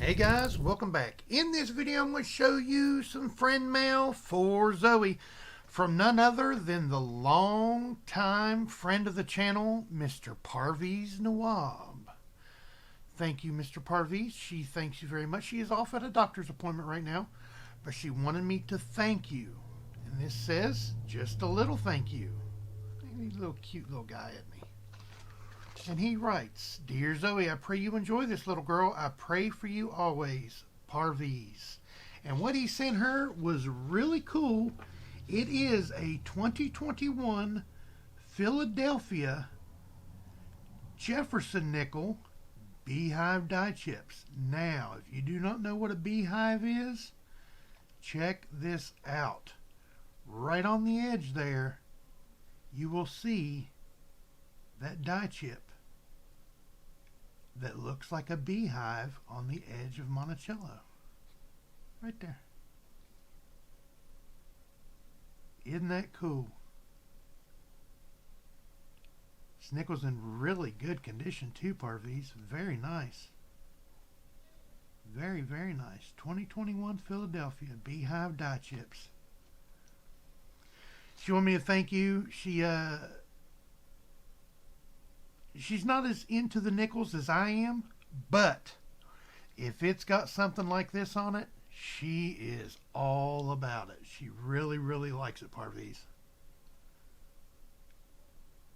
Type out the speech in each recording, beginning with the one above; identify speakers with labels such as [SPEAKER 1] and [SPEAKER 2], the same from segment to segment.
[SPEAKER 1] Hey guys, welcome back. In this video I'm going to show you some friend mail for Zoey from none other than the long-time friend of the channel, Mr. Parviz Nawab. Thank you, Mr. Parviz. She thanks you very much. She is off at a doctor's appointment right now, but she wanted me to thank you. And this says, just a little thank you. He's a little cute little guy at me. And he writes, Dear Zoey, I pray you enjoy this little girl. I pray for you always, Parviz. And what he sent her was really cool. It is a 2021 Philadelphia Jefferson nickel Beehive die chips. Now, if you do not know what a beehive is, check this out. Right on the edge there, you will see that die chip that looks like a beehive on the edge of Monticello. Right there. Isn't that cool? This nickel's in really good condition too, Parviz. Very nice. Very, very nice. 2021 Philadelphia Beehive die chips. She wanted me to thank you. She's not as into the nickels as I am, but if it's got something like this on it, she is all about it. She really, really likes it, Parviz.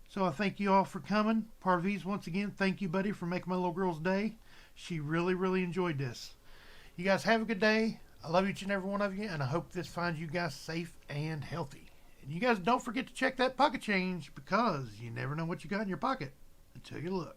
[SPEAKER 1] So I thank you all for coming. Parviz, once again, thank you, buddy, for making my little girl's day. She really, really enjoyed this. You guys have a good day. I love each and every one of you, and I hope this finds you guys safe and healthy. And you guys don't forget to check that pocket change, because you never know what you got in your pocket until you look.